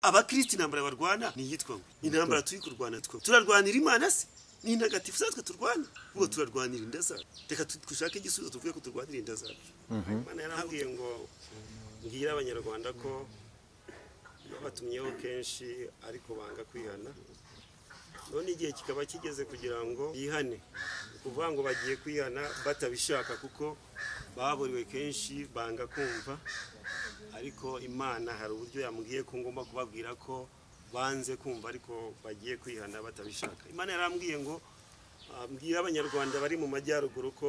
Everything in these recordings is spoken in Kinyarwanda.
abakristo intambara barwana ni yitwa ngo intambara turi kurwana twe turarwanira Imana se ni ntagatifu zatwe turwana ubwo turarwanira inda zacu reka dushake igisubizo tuvuye ko turwanira inda zacu Imana yarambwiye ngo ngira abanyarwanda ko batumyeho kenshi ariko banga kwihana none igihe kikaba kigeze kugira ngo yihane kuvuga ngo bagiye kwihana batabishaka kuko baburiwe kenshi banga kumva ariko Imana hari uburyo yambwiye ko ngomba kubabwira ko banze kumva ariko bagiye kwihana batabishaka Imana yarambwiye ngo mbwira abanyarwanda bari mu majyaruguru ko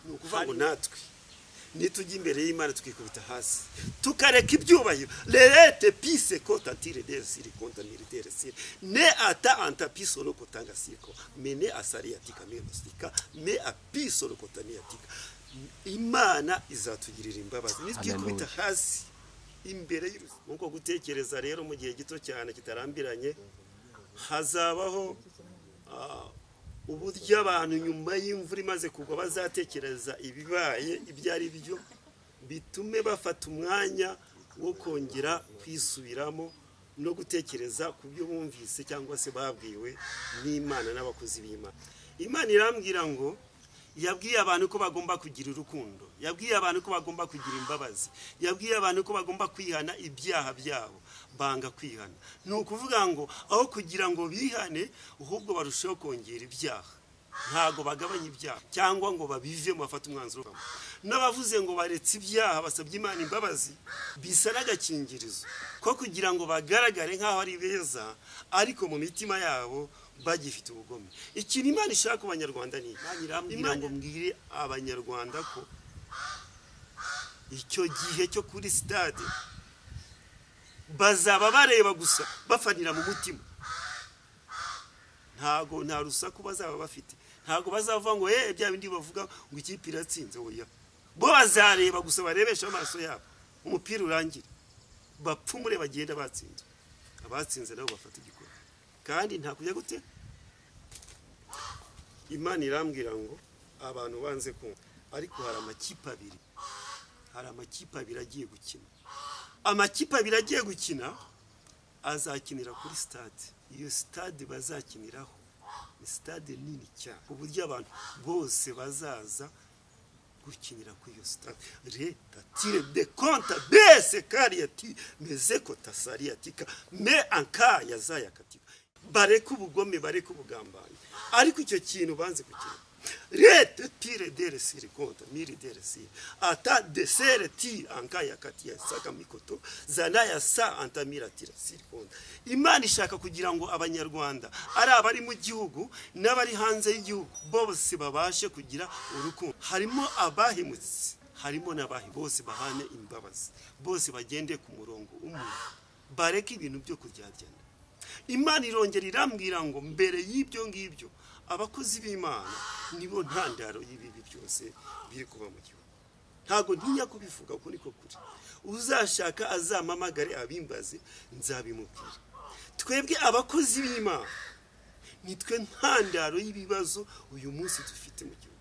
nukuvuga ngo natwe nitujya imbere y'Imana tukikubita hasi tukareka ibyubahiro lerete pise kota tire de siri konta militaire siri ne ata anta piso no kotanga siko mene asari yatika menostika me apiso no kotani yatika Imana izatugirira imbabazi nitwikubita hasi imbere y'uruzi nko gutekereza rero mu gihe gito cyane kitarambiranye hazabaho uburyo abantu nyuma y'imvura imaze kugwa bazatekereza ibibaye ibyari byo bitume bafata umwanya wo kongera kwisubiramo no gutekereza ku byo bumvise cyangwa se babwiwe n'Imana n'abakozi b'Imana Imana irambwira ngo yabwiye abantu ko bagomba kugira urukundo yabwiye abantu ko bagomba kugira imbabazi yabwiye abantu ko bagomba kwihana ibyaha byabo banga kwihana nukuvuga ngo aho kugira ngo bihane ahubwo barusheho kongera ibyaha ntago bagabanya ibyaha cyangwa ngo babive mu bafata umwanzuro n'abavuze ngo baretse ibyaha basabye Imana imbabazi bisa n'agakingirizo ko kugira ngo bagaragare nkaho ari beza ariko mu mitima yabo bagifite ubugome ikintu Imana ishaka abanyarwanda ni Imana ngo mbwire abanyarwanda ko icyo gihe cyo kuri stade bazaba bareba gusa bafanira mu mutima ntago nta rusaku bazaba bafite ntago bazava ngo bya bindi bavuga ngo ikipe iratsinze oya bo bazareba gusa barebesha amaso yabo umupira urangira bapfumure bagenda batsinze abatsinze nabo bafata igikorwa kandi nta kujya gute Imana irambwira ngo abantu banze kumva ariko hari amakipe abiri agiye gukina amakipe abiri agiye gukina azakinira kuri stade iyo stade bazakiniraho ni stade nini cyane ku buryo abantu bose bazaza gukinira kuri iyo stade leta tire de compte bese kariyati mezeko tasariyatika me anka yazayakatika bareka ubugome bareka ubugambanyi ariko icyo kintu banze gukina leta tire de siri compte miri de siri ata de sere ti anka yakatia saka mikoto zana ya sa antamira tira siri compte Imana ishaka kugira ngo abanyarwanda ari abari mu gihugu n'abari hanze y'igihugu bose babashe kugira urukundo harimo abahimutse harimo n'abahi bose bahane imbabazi bose bagende ku murongo umwe bareke ibintu byo kujyajyana Imana irongera irambwira ngo mbere y'ibyo ngibyo abakozi b'Imana nibo ntandaro y'ibibi byose biri kuba mu gihugu ntago ntinya kubivuga uko niko kuri uzashaka azamamagare abimbaze nzabimubwira twebwe abakozi b'Imana nitwe ntandaro y'ibibazo uyu munsi dufite mu gihugu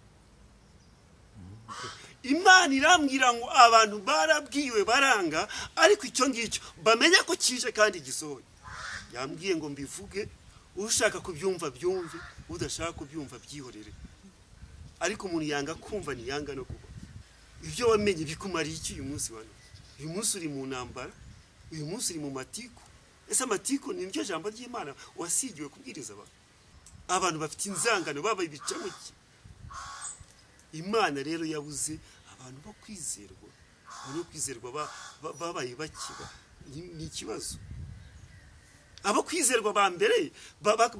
Imana irambwira ngo abantu barabwiwe baranga ariko icyo ngicyo bamenya ko kije kandi gisohoye yambwiye ngo mbivuge ushaka kubyumva byumve udashaka kubyumva byihorere ariko umuntu yanga kumva ni yanga no kuba ibyo wamenye bikumariye iki uyu munsi wano uyu munsi uri mu ntambara uyu munsi uri mu matiku ese amatiku ni iryo jambo ry'Imana wasigiwe kubwiriza abantu bafite inzangano babaye ibicamuki Imana rero yabuze abantu bo kwizerwa babaye bakiba ni ikibazo abo kwizerwa ba mbere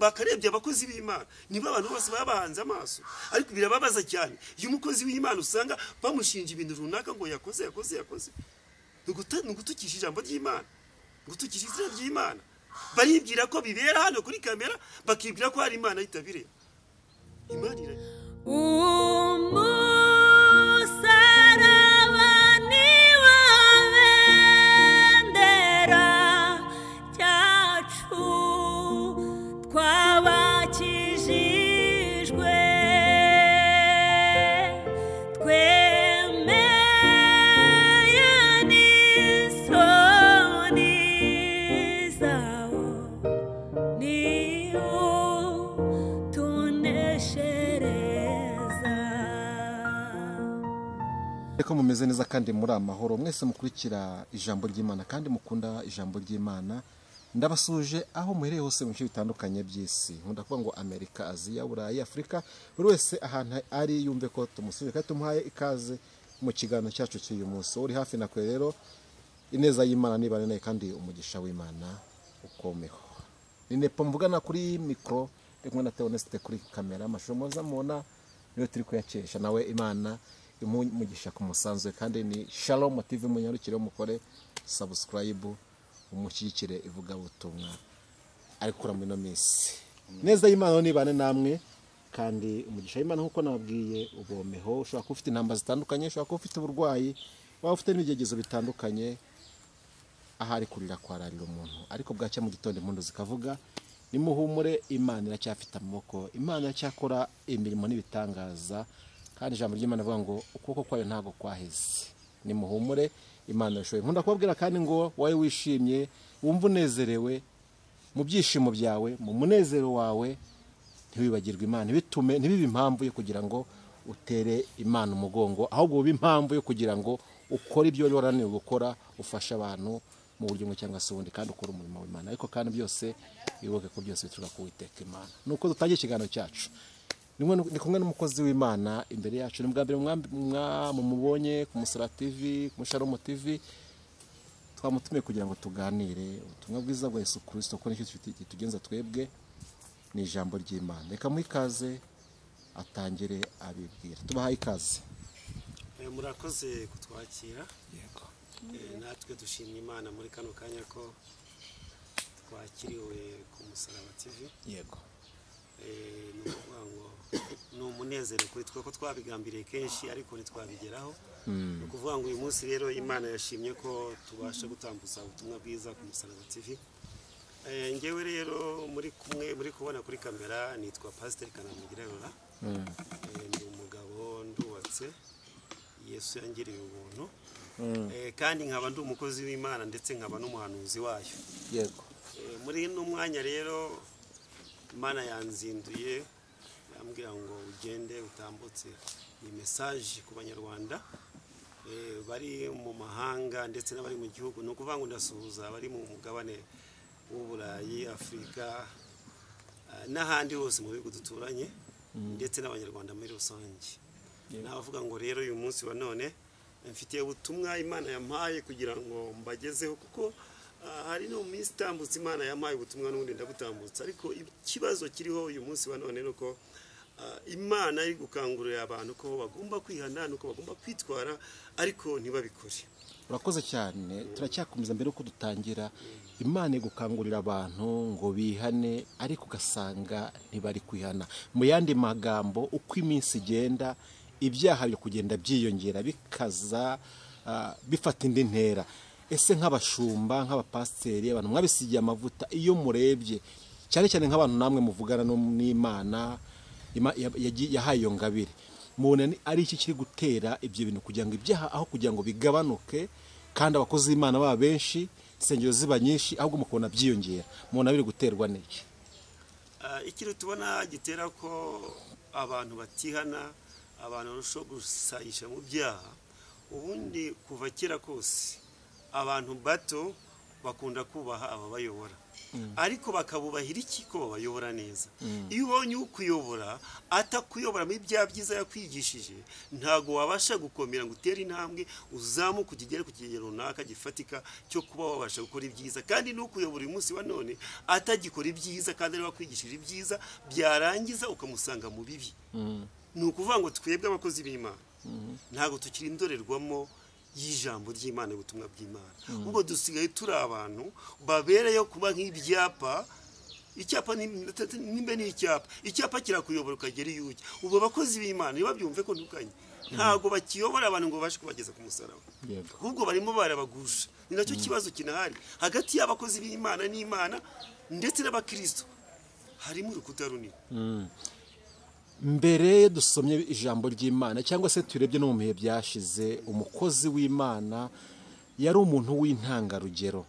bakarebye abakozi b'Imana niba abantu bose babahanze amaso ariko birababaza cyane iyo umukozi w'Imana usanga bamushinja ibintu runaka ngo yakoze nugutukisha ijambo ry'Imana gutukisha izina ry'Imana baribwira ko bibera hano kuri kamera bakibwira ko hari Imana itabireba Imana ira ko mumeze neza kandi muri amahoro mwese mukurikira ijambo ry'Imana kandi mukunda ijambo ry'Imana. Ndabasuje aho muhereye hose mu bice bitandukanye by'isi. Nkunda kuvuga ngo Amerika, Aziya, Burayi, Afrika, buri wese ahantu ari yumve ko tumusubiye kandi tumuhaye ikaze mu kiganiro cyacu cy'uyu munsi. Uri hafi nakwe rero ineza y'Imana niba nayo kandi umugisha w'Imana ukomeho. Ni Nepo mvugana kuri micro, ndimo na Theoneste kuri kamera, amashusho muza mubona niyo turi kuyakesha, nawe Imana umugisha ku musanzwe. kandi ni Shalom TV munyarukire mukore subscribe umushyigikire ivugabutumwa ari gukora muri no minsi. Neza y'Imana nibane namwe kandi umugisha w'Imana nkuko nababwiye ubomeho. Ushobora kuba ufite intamba zitandukanye, ushobora kuba ufite uburwayi, waba ufite n'ibigegezo bitandukanye, ahari kurira kwararira umuntu, ariko bwacya mu gitondo impundu zikavuga. Nimuhumure, Imana iracyafite amaboko, Imana iracyakora imirimo n'ibitangaza, kandi ijambo ry'Imana avuga ngo ukuboko kwayo ntago kwaheze. Nimuhumure, Imana irashoboye. Nkunda kubabwira kandi ngo wowe wishimye, wumva unezerewe mu byishimo byawe, mu munezero wawe, ntiwibagirwe Imana, ntibibe impamvu yo kugira ngo utere Imana umugongo, ahubwo bibe impamvu yo kugira ngo ukore ibyo warananiwe gukora, ufashe abantu mu buryo bumwe cyangwa se ubundi, kandi ukora umurimo w'Imana. Ariko kandi byose wibuke ko byose bituruka ku Uwiteka Imana. Nuko dutangiye ikiganiro cyacu, ni kumwe n'umukozi w'Imana imbere yacu. Ni bwa mbere mumubonye ku Musara TV, ku Shalom TV, twamutumiye kugira ngo tuganire ubutumwa bwiza bwa Yesu Kristo, ko nicyo tugenza twebwe ni ijambo ry'Imana. Reka muhe ikaze atangire abibwira. Tubahaye ikaze. Murakoze kutwakira. Yego. Natwe dushimye Imana muri kano kanya ko twakiriwe ku Musara TV. Yego. Ni ukuvuga ngo ni umunezero kuri twe ko twabigambiriye kenshi ariko ntitwabigeraho. Ni ukuvuga ngo uyu munsi rero Imana yashimye ko tubasha gutambutsa ubutumwa bwiza ku Musara TV. Ngewe rero muri kubona kuri kamera nitwa Pastor Kanamugirana. Ni umugabo ndubatse, Yesu yangiriye ubuntu. Kandi nkaba ndi umukozi w'Imana ndetse nkaba n'umuhanuzi wayo. Yego. Muri no mwanya rero Imana yanzinduye, yambwira ngo ugende utambutse iyi message ku banyarwanda bari mu mahanga ndetse n'abari mu gihugu. No kuvuga ngo ndasuhuza bari mu mugabane w'Uburayi, Afrika, n'ahandi hose mu bihugu duturanye, ndetse n'abanyarwanda muri rusange. Navuga ngo rero uyu munsi wa none mfitiye ubutumwa Imana yampaye kugira ngo mbagezeho, kuko hari no minsi tambutse Imana yampaye ubutumwa n'ubundi ndabutambutsa. Ariko ikibazo kiriho uyu munsi wa none nuko Imana iri gukangurira abantu ko bagomba kwihana, nuko bagomba kwitwara, ariko ntibabikore. Urakoze cyane. Turacyakomeza mbere uko dutangira. Imana igukangurira abantu ngo bihane, ariko ugasanga ntibari kwihana. Mu yandi magambo, uko iminsi igenda ibyaha byo kugenda byiyongera, bikaza bifata indi ntera. Ese nk'abashumba, nk'abapasiteri, abantu mwabisigiye amavuta, iyo murebye cyane cyane nk'abantu namwe muvugana n'Imana yahaye iyo ngabire, mubona ari iki kiri gutera ibyo bintu kugira ngo ibyaha aho kugira ngo bigabanuke, kandi abakozi b'Imana baba benshi, insengero ziba nyinshi, ahubwo mukubona byiyongera, mubona biri guterwa n'iki? Ikintu tubona gitera ko abantu batihana, abantu barushaho gusayisha mu byaha. Ubundi kuva kera kose abantu bato bakunda kubaha ababayobora, ariko bakabubahira iki? Ko babayobora neza. Iyo ubonye ukuyobora atakuyobora muri bya byiza yakwigishije, ntago wabasha gukomera ngo utere intambwe uzamuka ukigere ku kigero runaka gifatika cyo kuba wabasha gukora ibyiza. Kandi n'ukuyobora uyu munsi wa none atagikora ibyiza kandi ari wakwigishije ibyiza, byarangiza ukamusanga mu bibi. Ni ukuvuga ngo twebwe abakozi b'Imana ntago tukiri indorerwamo y'ijambo ry'Imana, ubutumwa bw'Imana. Ubwo dusigaye turi abantu babereyeho kuba nk'ibyapa. Icyapa nimbe ni icyapa kirakuyobora ukagera iyo ujya. Ubwo abakozi b'Imana niba byumve ko ndukanye, ntago bakiyobora abantu ngo bashe kubageza ku musaraba, ahubwo barimo barabagusha. Ni nacyo kibazo kinahari hagati y'abakozi b'Imana n'Imana ndetse n'abakristo, harimo urukuta runini. Mbere dusomye ijambo ry'Imana cyangwa se turebye no mu bihe byashize, umukozi w'Imana yari umuntu w'intangarugero,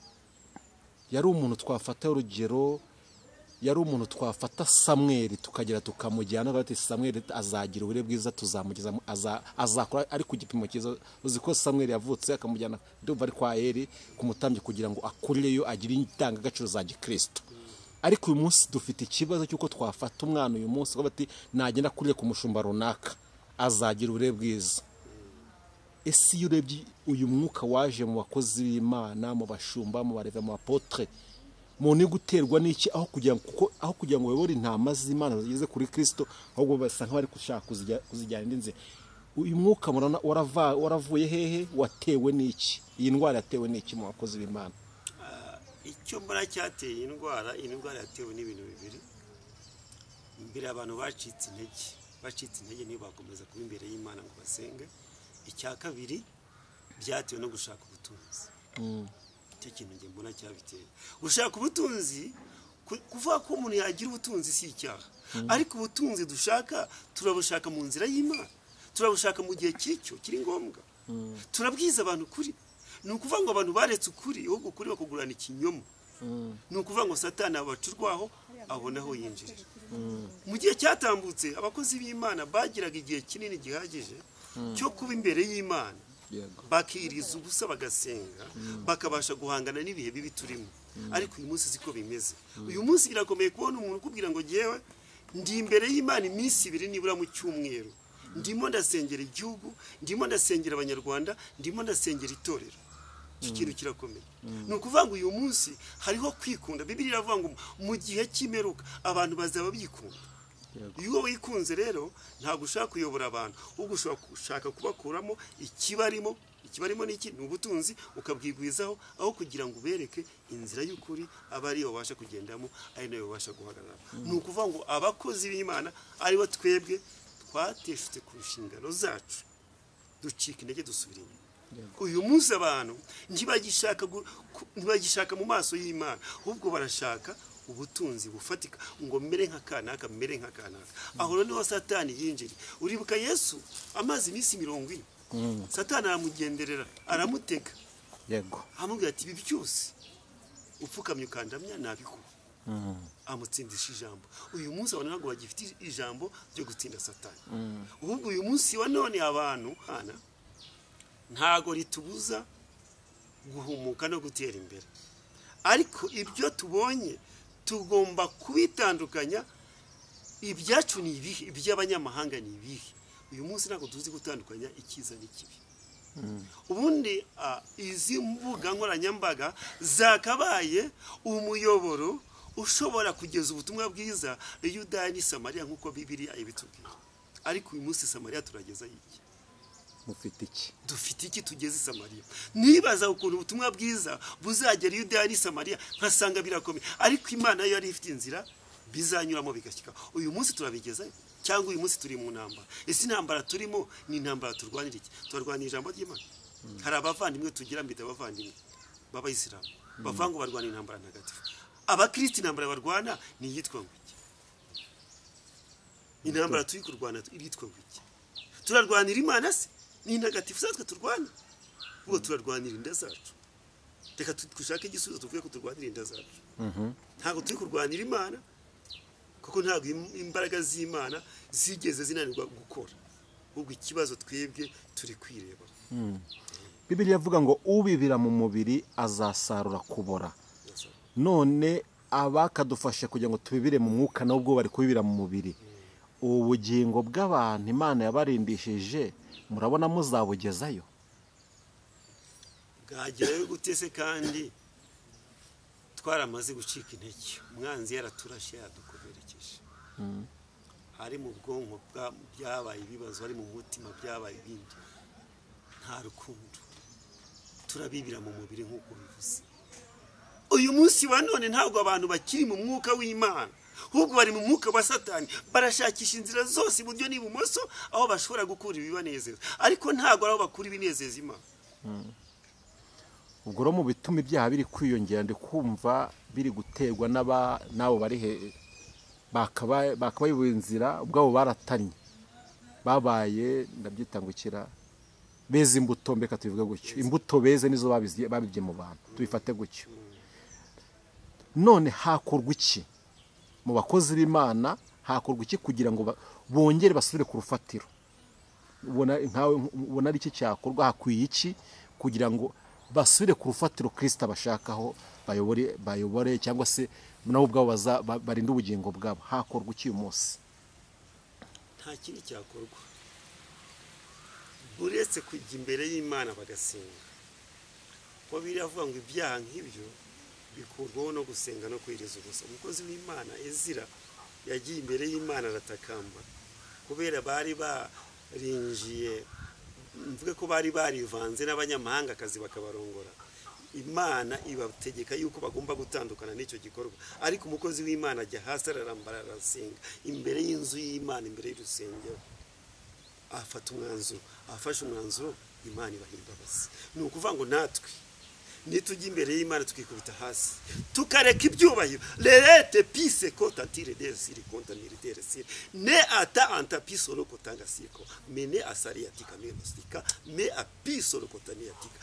yari umuntu twafata urugero yari umuntu twafata Samweli tukagera tukamujyana ati Samweli azagira ubure bwiza tuzamugeza azakora ari ku gipimo cyiza. Uzi ko Samweli yavutse akamujyana ndumva ari kwa Eli kumutambye kugira ngo akurireyo agire indangagaciro za Gikristo. Ariko uyu munsi dufite ikibazo cy'uko twafata umwana uyu munsi ko bati nagenda kurire ku mushumba runaka azagira ubure bwiza. Ese iyo urebye uyu mwuka waje mu bakozi b'Imana, mu bashumba, mu bareve, mu apotre, muntu guterwa n'iki aho kugira ngo bayobore intama z'Imana zigeze kuri Kristo, ahubwo basa nk'abari gushaka kuzijyana indinze. Uyu mwuka murana waravuye hehe? Watewe n'iki? Iyi ndwara yatewe n'iki mu bakozi b'Imana? Icyo mbona cyateye indwara yatewe n'ibintu bibiri. Mbere abantu bacitse intege niba bakomeza kuba imbere y'Imana ngo basenge. Icya kabiri byatewe no gushaka ubutunzi. Icyo kintu nge mbona cyabiteye. Gushaka ubutunzi, kuvuga ko umuntu yagira ubutunzi si icyaha, ariko ubutunzi dushaka turabushaka mu nzira y'Imana, turabushaka mu gihe kiri ngombwa. Turabwiza abantu kuri. Ni ukuvuga ngo abantu baretse ukuri, ahubwo ukuri bakugurana ikinyoma. Ni ukuvuga ngo Satani abacurwaho abona aho yinjirira. Mu gihe cyatambutse abakozi b'Imana bagiraga igihe kinini gihagije cyo kuba imbere y'Imana, bakiriza ubusa bagasenga, bakabasha guhangana n'ibihe bibi turimo. Ariko uyu munsi siko bimeze. Uyu munsi birakomeye kubona umuntu ukubwira ngo ngewe ndi imbere y'Imana iminsi 2 nibura mu cyumweru, ndimo ndasengera igihugu, ndimo ndasengera abanyarwanda, ndimo ndasengera itorero. Iki kintu kirakomeye. Ni ukuvuga ngo uyu munsi hariho kwikunda. Bibiliya iravuga ngo mu gihe cy'imperuka abantu bazaba bikunda. Iyo wikunze rero ntabwo ushaka kuyobora abantu, ahubwo ushaka kubakuramo ikibarimo n'iki ni ubutunzi, ukabwigwizaho aho kugira ngo ubereke inzira y'ukuri aba ariyo babasha kugendamo, ari nayo babasha guhagarara. Ni ukuvuga ngo abakozi b'Imana aribo twebwe twateshutse ku nshingano zacu, ducika intege dusubira inyuma. Uyu munsi abantu ntibagishaka mu maso y'Imana, ahubwo barashaka ubutunzi bufatika ngo mere nk'akanaka. Aho niho Satani yinjira. Uribuka Yesu amazi iminsi 40, Satani aramugenderera, aramutega, amubwira ati ibi byose upfukamye ukandamya nabikora. Amutsindisha ijambo. Uyu munsi abantu ntabwo bagifite ijambo ryo gutsinda Satani. Ahubwo uyu munsi wa none abantu ntago ritubuza guhumuka no gutera imbere, ariko ibyo tubonye tugomba kubitandukanya. Ibyacu ni ibihe, iby'abanyamahanga ni ibihe. Uyu munsi ntabwo tuzi gutandukanya icyiza n'ikibi. Ubundi izi mbuga nkoranyambaga zakabaye umuyoboro ushobora kugeza ubutumwa bwiza Yuda ni Samariya nk'uko Bibiliya ibitubwira. Ariko uyu munsi Samariya turageza iki? Dufite iki tugeze Samariya? Nibaza ukuntu ubutumwa bwiza buzagera Yuda ni Samariya nkasanga birakomeye, ariko Imana yo yari ifite inzira bizanyuramo bigashyika. Uyu munsi turabigeza cyangwa uyu munsi turi mu ntambara? Ese intambara turimo ni intambara turwanira iki? Turwanira ijambo ry'Imana. Hari abavandimwe tugira mbita abavandimwe b'Abayisilamu bavuga ngo barwana intambara ntagatifu. Abakristo intambara barwana ni yitwa ngo iki? Intambara turi kurwana iritwa ngo iki? Turarwanira Imana se? Ni ntagatifu zatwe turwana? Ubwo turarwanira inda zacu. Reka dushake igisubizo tuvuye ko turwanira inda zacu. Ntabwo turi kurwanira Imana, kuko ntabwo imbaraga z'Imana zigeze zinanirwa gukora. Ubwo ikibazo twebwe turi kwireba. Bibiliya avuga ngo ubibira mu mubiri azasarura kubora. None abakadufashe kugira ngo tubibire mu mwuka nubwo bari kubibira mu mubiri. Ubugingo bw'abantu Imana yabarindishije murabona muzabugezayo? Bwagerayo gutese kandi twaramaze gucika intege. Umwanzi yaraturashe yadukomerekeje. Hari mu bwonko byabaye ibibazo, hari mu mutima byabaye ibindi. Nta rukundo. Turabibira mu mubiri nk'uko bivuze. Uyu munsi wa none ntabwo abantu bakiri mu mwuka w'Imana, ahubwo bari mu mwuka wa Satani. Barashakisha inzira zose iburyo n'ibumoso aho bashobora gukura ibibanezeza, ariko ntabwo aho bakura ibinezeza Imana. Ubwo rero mu bituma ibyaha biri kwiyongera ndi kumva biri guterwa n'abo bari bakabaye inzira ubwabo baratanye, babaye ndabyitangukira beze imbuto, mbeka tubivuga gutyo. Imbuto beze nizo babibye mu bantu, tubifate gutyo. None hakorwa iki mu bakozi b'Imana hakorwa iki kugira ngo bongere basubire ku rufatiro? ubona ari iki cyakorwa, hakwiye iki kugira ngo basubire ku rufatiro Kristo abashakaho bayobore cyangwa se nabo ubwabo barinde ubugingo bwabo? Hakorwa iki uyu munsi? Nta kindi cyakorwa uretse kujya imbere y'Imana bagasenga, ko biravuga ngo ibyaha nk'ibyo bikurwaho no gusenga no kwiriza ubusa. Umukozi w'Imana Ezira yagiye imbere y'Imana aratakamba kubera bari barinjiye, mvuge ko bari barivanze n'abanyamahanga akazi bakabarongora. Imana ibategeka yuko bagomba gutandukana n'icyo gikorwa, ariko umukozi w'Imana ajya hasi ararambara arasenga imbere y'inzu y'Imana, imbere y'urusengero, afata umwanzuro. Afashe umwanzuro, Imana ibaha imbabazi. Ni ukuvuga ngo natwe nitujya imbere y'Imana tukikubita hasi tukareka ibyubahiro, lerete pise kota tire desiri konta militaire sire ne ata anta pisolo kotanga siko mene asari yatika menostika me apisolo kotani yatika.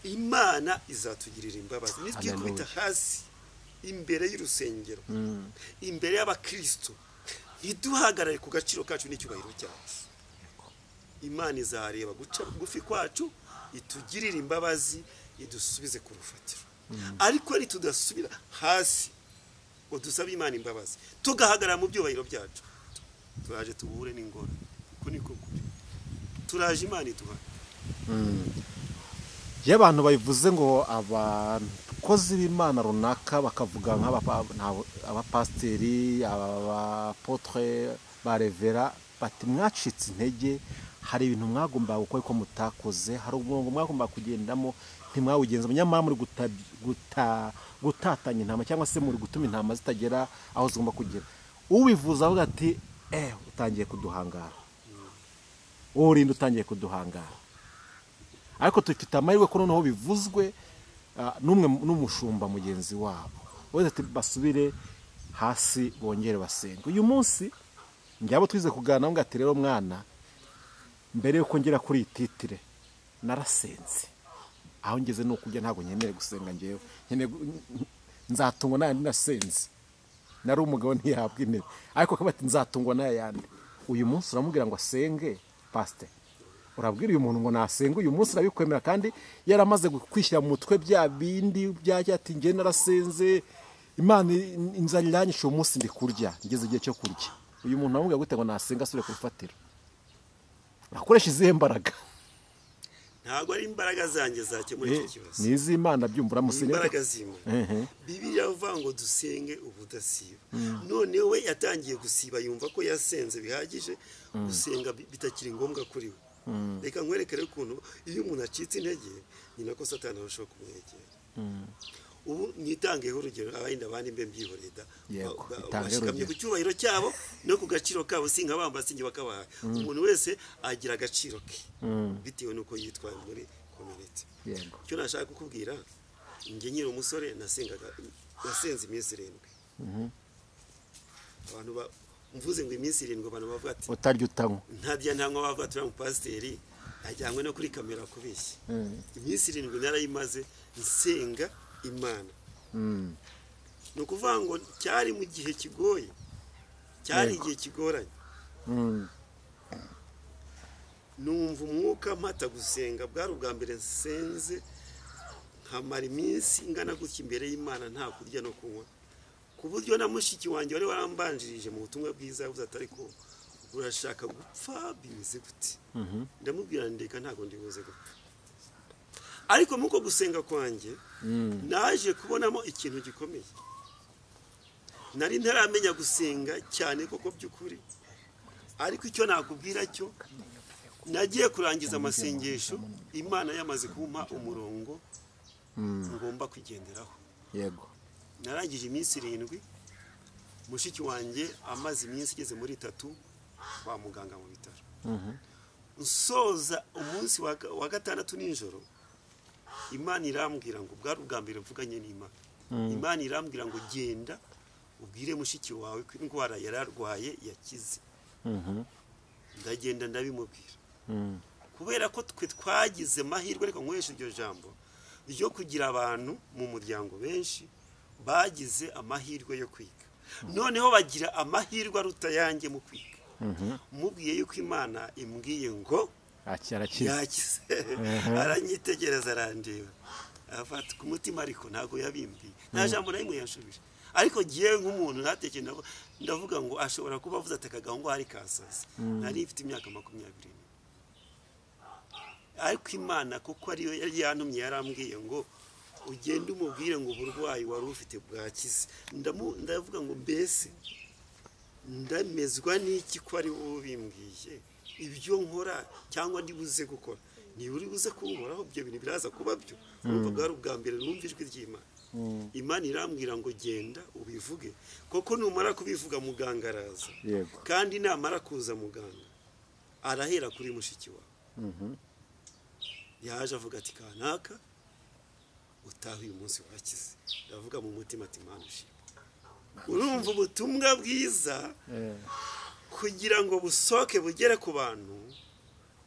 Imana izatugirira imbabazi nitwikubita hasi imbere y'urusengero, imbere y'abakristo, ntiduhagarare ku gaciro kacu n'icyubahiro cyacu. Imana izareba guca bugufi kwacu, itugirira imbabazi, idusubize ku rufatiro. Ariko nitudasubira hasi ngo dusabe Imana imbabazi, tugahagarara mu byubahiro byacu, turaje tuhure n'ingora. Uko niko kuri, turaje Imana iduha. Iyo abantu babivuze ngo abakozi b'Imana runaka bakavuga nk'abapasiteri, abapotre, barevera, bati mwacitse intege, hari ibintu mwagomba gukora ko mutakoze, hari umurongo mwagomba kugendamo ntimwawugenza, nyamara muri gutatanya intama cyangwa se muri gutuma intama zitagera aho zigomba kugera. Ubivuza avuga ati utangiye kuduhangara, urinda utangiye kuduhangara. Ariko dufite amahirwe ko noneho bivuzwe n'umushumba mugenzi wabo, wese ati basubire hasi bongere basenga. Uyu munsi njyabo twize kuganira ngo ati rero mwana, mbere yuko ngera kuri titire narasenze, aho ngeze no kujya ntago nkeneye gusenga, ngewe nzatungwa n'ayandi nasenze. Nari umugabo ntiyahabwa intebe, ariko akabati nzatungwa n'ayandi. Uyu munsi uramubwira ngo asenge, pastor, urabwira uyu muntu ngo nasenga uyu munsi arabikwemera, kandi yaramaze kwishyira mu mutwe bya bindi byajya ati nge narasenze, Imana inzara iranyishe uyu munsi ndi kurya, ngeze igihe cyo kurya. Uyu muntu aramubwira gute ngo nasenga asubire ku rufatiro? Akoresha izihe mbaraga? Ntabwo ari imbaraga zanjye zakemura iki kibazo, ni iz'Imana. Byumvura musenye imbaraga z'Imana. Bibiliya ivuga ngo dusenge ubudasiba. None we yatangiye gusiba, yumva ko yasenze bihagije, gusenga bitakiri ngombwa kuri we. Reka nkwerekere ukuntu iyo umuntu acitse intege ni nako Satani arushaho kumwegera. Ubu nitangeho urugero, abandi mbe mbyihoreda, bashikamye ku cyubahiro cyabo no ku gaciro kabo, singa bamba singe bakabaha. Umuntu wese agira agaciro ke bitewe nuko yitwaye muri community. Cyo nashaka kukubwira, nge nyiri umusore nasenze iminsi 7. Abantu mvuze ngo iminsi 7, abantu bavuga ati utarya utanywa, ntajya ntanywa, bavuga turi mu pasiteri ajyanywe no kuri kamera kubeshya. Iminsi 7 narayimaze nsenga Imana. Ni ukuvuga ngo cyari mu gihe kigoye, cyari igihe kigoranye. Numva umwuka mpata gusenga, bwari ubwa mbere nsenze nkamara iminsi ingana gutya imbere y'Imana nta kurya no kunywa, ku buryo na mushiki wanjye wari warambanjirije mu butumwa bwiza yavuze ati ariko urashaka gupfa bimeze gute? Ndamubwira ndeka ntago ndibuze gupfa. Ariko muko gusenga kwanjye naje kubonamo ikintu gikomeye. Nari ntaramenya gusenga cyane koko by'ukuri, ariko icyo nakubwira cyo nagiye kurangiza amasengesho, Imana yamaze kumpa umurongo ngomba kugenderaho. Yego. Narangije iminsi 7, mushiki wanjye amaze iminsi igeze muri 3 kwa muganga mu bitaro. Nsoza umunsi wa gatandatu nijoro, Imana irambwira ngo bwari ubwa mbere mvuganye n'Imana. Imana irambwira ngo genda ubwire mushiki wawe ko indwara yararwaye yakize. Ndagenda ndabimubwira. Kubera ko twe twagize mahirwe, ariko nkwesha iryo jambo ryo kugira abantu mu muryango benshi bagize amahirwe yo kwiga. noneho bagira amahirwe aruta yanjye mu kwiga mubwiye yuko Imana imbwiye ngo yakize aranyitegereza arandeba afata ku mutima ariko ntago yabimbiye nta jambo na rimwe yanshubije ariko giye nk'umuntu natekeye ndavuga ngo ashobora kuba avuze atakaga ngo hari kansasi nari ifite imyaka 20 ariko Imana kuko ariyo yari yantumye yarambwiye ngo ugende umubwire ngo uburwayi wari ufite bwakize ndavuga ngo mbese ndamezwa n'iki ko ari wowe bimbwiye ibyo nkora cyangwa ndibuze gukora niba uri buze kunkoraho ibyo bintu biraza kuba byo urumva bwari ubwa mbere numva ijwi ry'Imana Imana irambwira ngo genda ubivuge koko numara kubivuga muganga araza kandi namara kuza muganga arahera kuri mushiki wawe yaje avuga ati kanaka utaha uyu munsi wakize ndavuga mu mutima ati Imana ushimwe urumva ubutumwa bwiza kugira ngo busoke bugere ku bantu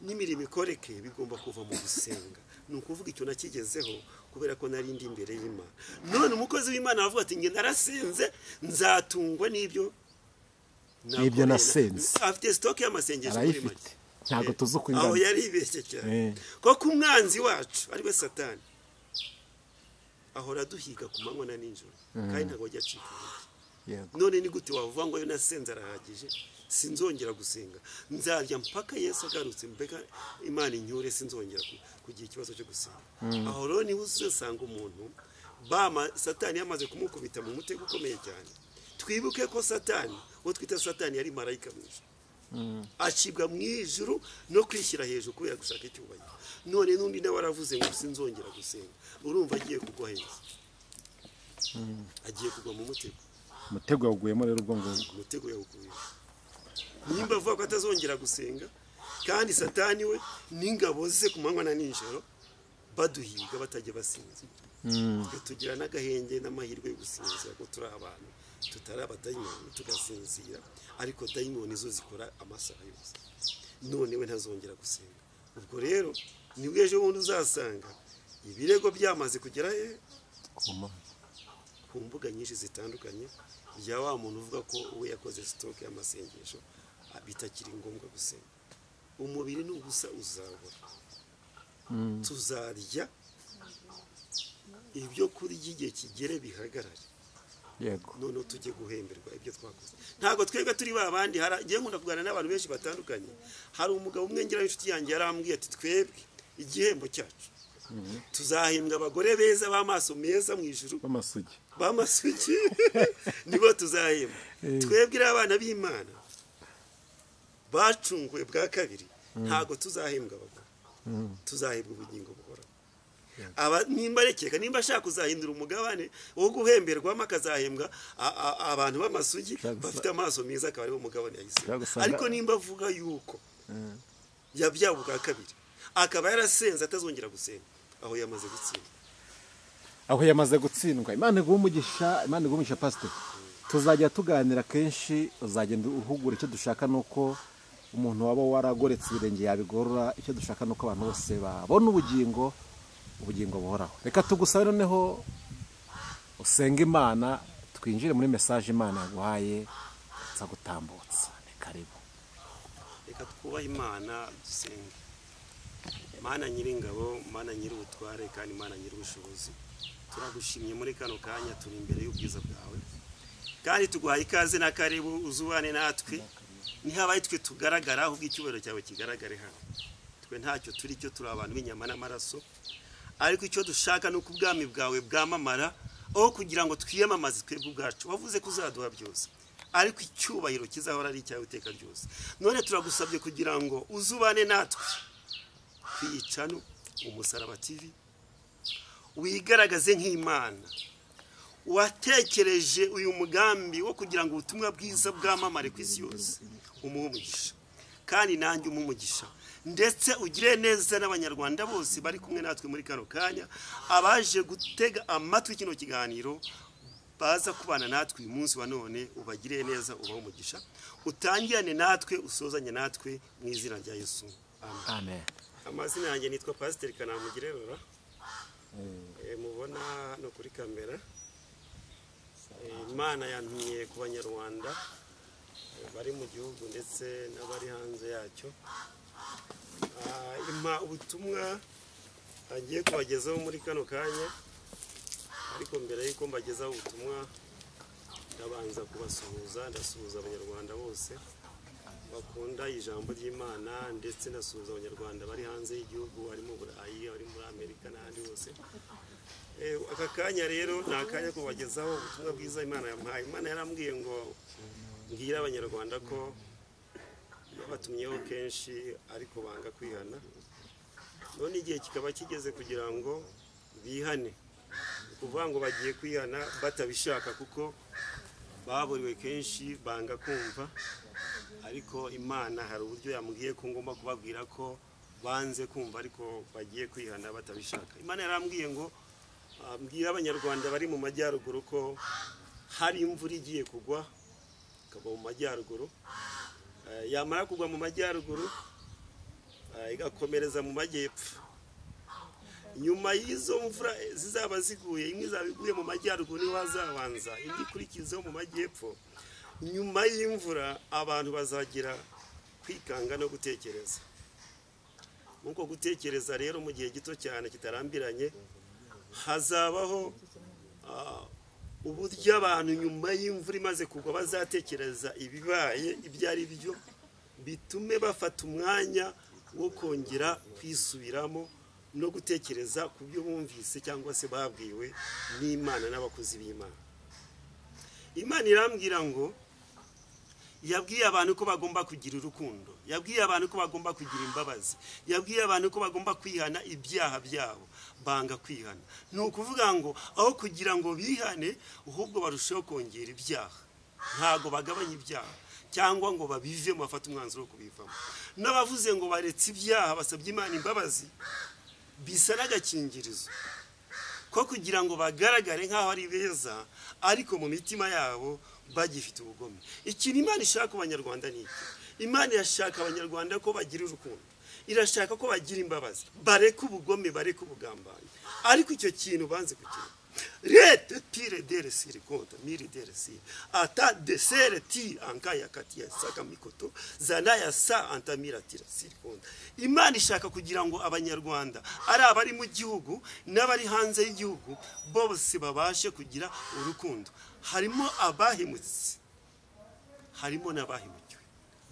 n'imirimo ikoreke bigomba kuva mu gusenga ni ukuvuga icyo nakigezeho kubera ko nari ndi imbere y'Imana none umukozi w'Imana aravuga ati nge narasenze nzatungwa n'ibyo nasenze afite stock y'amasengesho muri make ntago tuzi uko ingana aho yari ibeshye cyane kuko umwanzi wacu ari we Satani ahora duhiga ku manywa na nijoro kandi ntago ajya acika none ni gute wavuga ngo yo nasenze arahagije sinzongera gusenga nzarya mpaka Yesu agarutse mbega Imana inyure sinzongera kugira ikibazo cyo gusenga aho rero ni uzasanga umuntu Satani yamaze kumukubita mu mutego ukomeye cyane twibuke ko Satani uwo twita Satani yari marayika mwiza acibwa mu ijuru no kwishyira hejuru kubera gushaka icyubahiro none n'undi nawe waravuze ngo sinzongera gusenga urumva agiye kugwa heza agiye kugwa mu mutego yawuguyemo rero ubwo ngo umutego yawuguye nimba avuga ko atazongera gusenga kandi Satani we n'ingabo ze ku manywa na nijoro baduhiga batajya basinzira tugira n'agahenge n'amahirwe yo gusinzira ko turi abantu tutari abadayimoni tugasinzira ariko dayimoni zo zikora amasaha yose none we ntazongera gusenga ubwo rero nibwo ejo bundi uzasanga ibirego byamaze kugera ku mbuga nyinshi zitandukanye bya wa muntu uvuga ko we yakoze stock y'amasengesho bitakiri ngombwa gusenga umubiri n'ubusa uzabura tuzarya ibyo kurya igihe kigere bihagarare none tujye guhemberwa ibyo twakoze ntago twebwe turi babandi haragiye nkunda kuganira n'abantu benshi batandukanye hari umugabo umwe ngira inshuti yanjye yarambwiye ati twebwe igihembo cyacu tuzahembwa abagore beza b'amaso meza mu ijuru b'amasugi nibo tuzahembwa twebwe abana b'Imana bacunguwe bwa kabiri ntago tuzahembwa abagore tuzahembwa ubugingo buhoraho nimba rekeka nimba ashaka kuzahindura umugabane wo guhemberwamo akazahembwa abantu b'amasugi bafite amaso meza akaba ariwo mugabane yahisemo ariko nimba avuga yuko yabyawe bwa kabiri akaba yarasenze atazongera gusenga aho yamaze gutsindwa Imana iguha pastor tuzajya tuganira kenshi uzagenda uhugura icyo dushaka nuko umuntu waba waragoretse ibirenge yabigorora icyo dushaka nuko abantu bose babona ubugingo buhoraho reka tugusabe noneho usenga Imana twinjire muri message Imana yaguhaye za gutambutsa ni karibu reka twubahe Imana dusenge Mana nyiringabo Mana nyir'ubutware kandi Mana nyir'ubushobozi turagushimye muri kano kanya turi imbere y'ubwiza bwawe kandi tuguhaye ikaze na karibu uzubane natwe ntihabaye twe tugaragara ahubwo icyubahiro cyawe kigaragare hano twe ntacyo turi cyo turi abantu b'inyama n'amaraso ariko icyo dushaka ni uko ubwami bwawe bwamamara aho kugira ngo twiyamamaze twebwe ubwacu wavuze ko uzaduha byose ariko icyubahiro kizahora ari icyawe iteka ryose none turagusabye kugira ngo uzubane natwe kwiyicano umusaraba TV wigaragaze nk'Imana watekereje uyu mugambi wo kugira ngo ubutumwa bwiza bwamamare ku isi yose umugisha kandi nanjye umugisha ndetse ugire neza n'abanyarwanda bose bari kumwe natwe muri kano kanya abaje gutega amatwi kino kiganiro baza kubana natwe uyu munsi wa none ubagire neza ubaho umugisha utangirane natwe usozanye natwe mu izina rya Yesu amen amazina yanjye nitwa Pastor Kanamugirerora mubona no kuri kamera Imana yantumye ku banyarwanda bari mu gihugu ndetse n'abari hanze yacyo, impa ubutumwa agiye kubagezaho muri kano kanya. Ariko mbere y'uko mbagezaho ubutumwa, ndabanza kubasuhuza. Ndasuhuza abanyarwanda bose bakunda ijambo ry'Imana, ndetse ndasuhuza abanyarwanda bari hanze y'igihugu, bari mu Burayi, bari muri Amerika n'ahandi hose. Aka kanya rero ni akanya kubagezaho ubutumwa bwiza Imana yampaye. Imana yarambwiye ngo mbwire abanyarwanda ko yabatumyeho kenshi ariko banga kwihana, none igihe kikaba kigeze kugira ngo bihane. Kuvuga ngo bagiye kwihana batabishaka kuko baburiwe kenshi, banga kumva. Ariko Imana hari uburyo yambwiye ko ngomba kubabwira ko banze kumva ariko bagiye kwihana batabishaka. Imana yarambwiye ngo mbwira abanyarwanda bari mu majyaruguru ko hari imvura igiye kugwa, ikagwa mu majyaruguru, yamara kugwa mu majyaruguru igakomereza mu majyepfo. Nyuma y'izo mvura zizaba ziguye, imwe izaba iguye mu majyaruguru niho hazabanza indi ikurikizeho mu majyepfo. Nyuma y'imvura abantu bazagira kwikanga no gutekereza. Nuko gutekereza rero mu gihe gito cyane kitarambiranye, hazabaho uburyo abantu nyuma y'imvura imaze kugwa bazatekereza ibibaye ibyo ari byo, bitume bafata umwanya wo kongera kwisubiramo no gutekereza ku byo bumvise cyangwa se babwiwe n'Imana n'abakozi b'Imana. Imana irambwira ngo yabwiye abantu ko bagomba kugira urukundo, yabwiye abantu ko bagomba kugira imbabazi, yabwiye abantu ko bagomba kwihana ibyaha byabo, banga kwihana. Ni ukuvuga ngo aho kugira ngo bihane, ahubwo barusheho kongera ibyaha. Ntago bagabanya ibyaha cyangwa ngo babivemo, bafate umwanzuro wo kubivamo. N'abavuze ngo baretse ibyaha basabye Imana imbabazi, bisa n'agakingirizo ko kugira ngo bagaragare nk'aho ari beza, ariko mu mitima yabo bagifite ubugome. Ikintu Imana ishaka ku banyarwanda ni iki: Imana irashaka abanyarwanda ko bagira urukundo, irashaka ko bagira imbabazi, bareka ubugome, bareka ubugambanyi. Ariko icyo kintu banze kugira rete tire dere siri konta miri dere siri ata desere ti ankaya katia saka mikoto zana ya sa antamira tira siri konta. Imana ishaka kugira ngo abanyarwanda ari abari mu gihugu n'abari hanze y'igihugu bose babashe kugira urukundo. Harimo abahimutse, harimo n'abahimukiwe,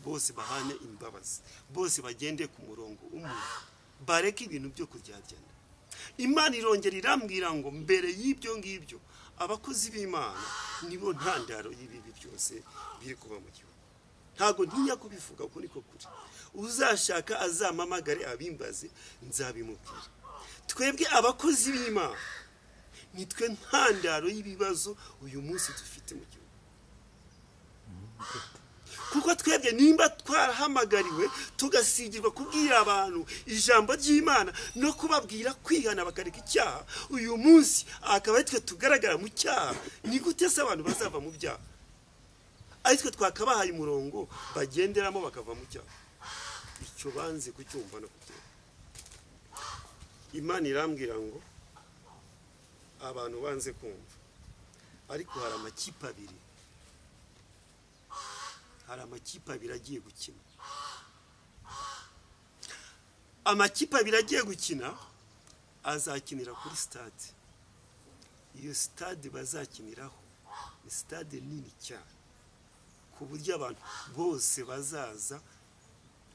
bose bahane imbabazi, bose bagende ku murongo umwe, bareke ibintu byo kuryajyana. Imana irongera irambwira ngo mbere y'ibyo ngibyo abakozi b'Imana nibo ntandaro y'ibibi byose biri kuba mu gihugu. Ntago ntinya kubivuga uko niko kuri. Uzashaka azamamagare abimbaze, nzabimubwira. Twebwe abakozi b'Imana nitwe ntandaro y'ibibazo uyu munsi dufite mu gihugu. Kuko twebwe nimba twarahamagariwe tugasigirwa kubwira abantu ijambo ry'Imana no kubabwira kwihana bakareka icyaha, uyu munsi akaba ari twe tugaragara mu cyaha, ni gute se abantu bazava mu byaha? Ari twe twakabahaye umurongo bagenderamo bakava mu cyaha. Icyo banze kucyumva no kubyumva. Imana irambwira ngo abantu banze kumva, ariko hari amakipe abiri, hari amakipe abiri agiye gukina. Amakipe abiri agiye gukina azakinira kuri stade. Iyo stade bazakiniraho ni stade nini cyane, ku buryo abantu bose bazaza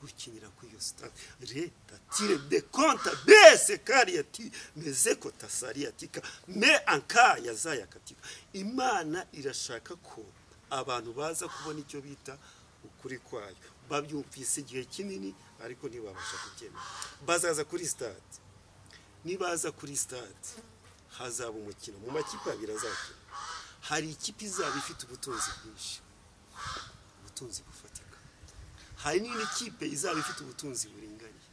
gukinira kuri iyo stade. Leta tire de konta bese kariyati mezeko tasariyatika me anka yazayakatika. Imana irashaka ko abantu baza kubona icyo bita ukuri kwayo, babyumvise igihe kinini ariko ntibabasha kubyemera. Bazaza kuri stade, nibaza kuri stade hazaba umukino mu makipe abiri azakina. Hari ikipe izaba ifite ubutunzi bwinshi, ubutunzi bufatika. Hari n'indi kipe izaba ifite ubutunzi buringaniye.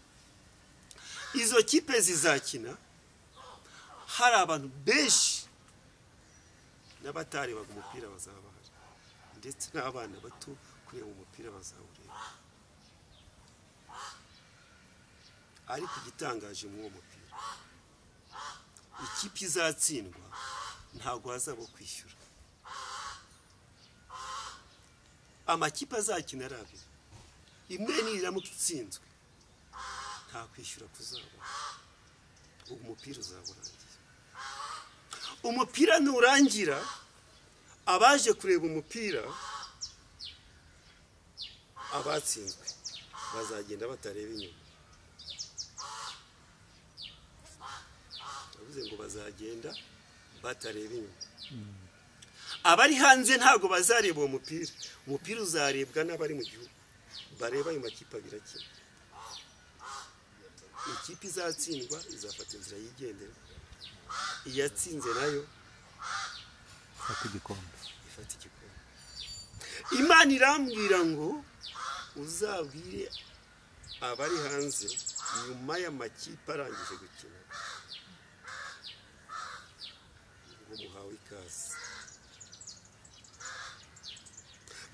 Izo kipe zizakina, hari abantu benshi n'abatarebaga umupira bazaba bahari, ndetse n'abana bato kureba umupira bazawureba. Ariko igitangaje mu mupira, ikipe izatsindwa ntago hazaba kwishyura. amakipe azakina ari abiri, imwe niramuka itsinzwe nta kwishyura kuzaba, umupira uzaba urangiye. Umupira nurangira, abaje kureba umupira abatsinzwe bazagenda batareba inyuma. Bavuze ngo bazagenda batareba inyuma. Abari hanze ntago bazareba uwo mupira. Umupira uzarebwa n'abari mu gihugu bareba ayo makipe abiri akina. Ikipe izatsindwa izafata inzira yigendera, iyatsinze nayo ifata igikombe. Imana irambwira ngo uzabwire abari hanze nyuma y'amakipe arangije gukina ngo muhawe ikaze.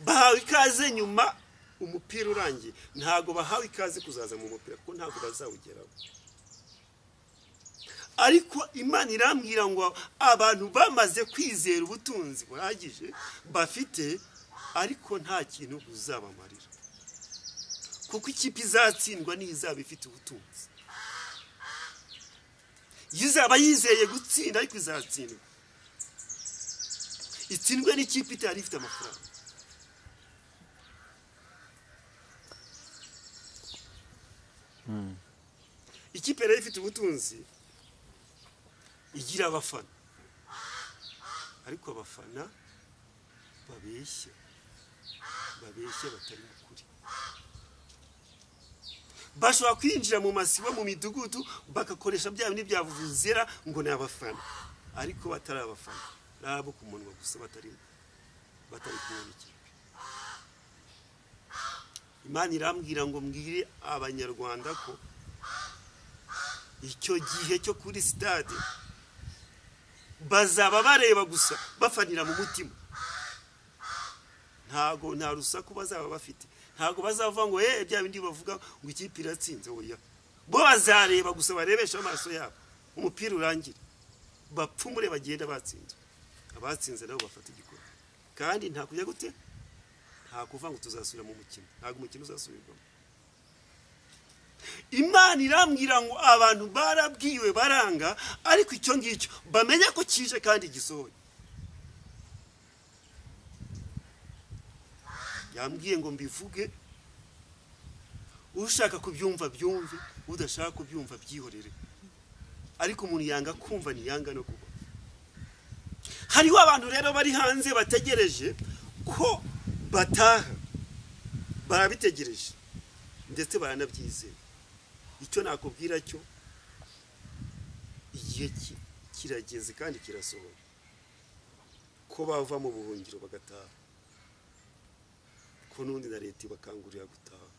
Bahawe ikaze nyuma umupira urangiye, ntago bahawe ikaze kuzaza mu mupira kuko ntago bazawugeraho. Ariko Imana irambwira ngo abantu bamaze kwizera ubutunzi buhagije bafite, ariko nta kintu uzabamarira, kuko ikipe izatsindwa niyo izaba ifite ubutunzi. Izaba yizeye gutsinda ariko izatsindwa, itsindwe n'ikipe itari ifite amafaranga. Ikipe rero ifite ubutunzi igira abafana, ariko abafana babeshye batari ukuri. Bashobora kwinjira mu masibo mu midugudu bagakoresha bya bindi byavuzera ngo ni abafana, ariko batari abafana, nabo ku munwa gusa batari kubona ikipe. Imana irambwira ngo mbwire abanyarwanda ko icyo gihe cyo kuri stade bazaba bareba gusa, bafanira mu mutima. Nta rusaku bazaba bafite, ntago bazavuga ngo bya bindi bavuga ngo ikipe iratsinze. Oya, bo bazareba gusa, barebesha amaso yabo umupira urangire, bapfumure bagenda batsinze. Abatsinze nabo bafata igikombe, kandi nta kujya gute, nta kuvuga ngo tuzasubira mu mukino, ntago umukino uzasubirwamo. Imana irambwira ngo abantu barabwiwe baranga, ariko icyo ngicyo bamenya ko kije kandi gisohoye. Yambwiye ngo mbivuge, ushaka kubyumva byumve, udashaka kubyumva byihorere. Ariko umuntu yanga kumva ntiyanga no kuba. Hariho abantu rero bari hanze bategereje ko bataha, barabitegereje ndetse baranabyizeye. Icyo nakubwira cyo, igihe kirageze kandi kirasohoye ko bava mu buhungiro bagataha, ko n'undi na leta ibakangurira gutaha.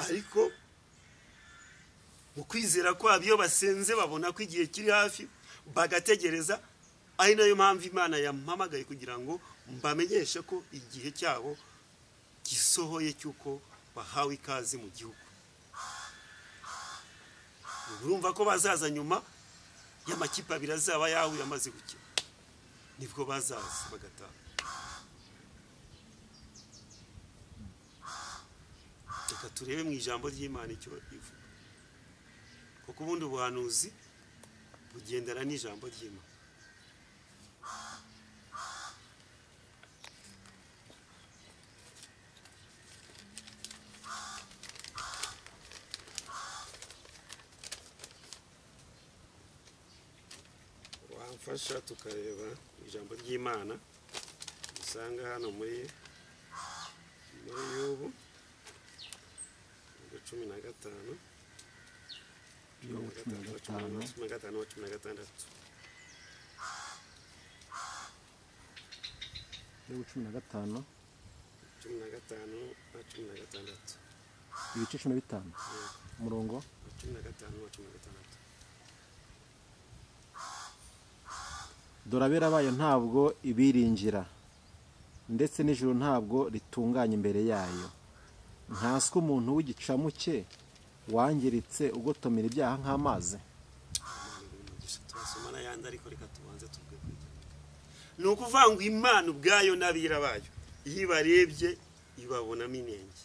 Ariko mu kwizera kwabo iyo basenze babona ko igihe kiri hafi bagategereza. Ari nayo mpamvu Imana yampamagaye kugira ngo mbamenyeshe ko igihe cyabo gisohoye cyuko bahawe ikaze mu gihugu. Urumva ko bazaza nyuma y'amakipe abiri azaba yahuye amaze gukina, nibwo bazaza bagataha. Reka turebe mu ijambo ry'Imana icyo ivuga, kuko ubundi ubuhanuzi bugendana n'ijambo ry'Imana. Wamfasha tukareba ijambo ry'Imana usanga hano muri Yobu 15 ibice 15 umurongo 15. Dore abera bayo ntabwo ibiringira, ndetse n'ijuru ntabwo ritunganye imbere yayo. Ntaswe umuntu w'igicamuke wangiritse ugotomera ibyaha nk'amazi. ni ukuvuga ngo Imana ubwayo n'abira bayo iyo ibarebye ibabonamo inenge.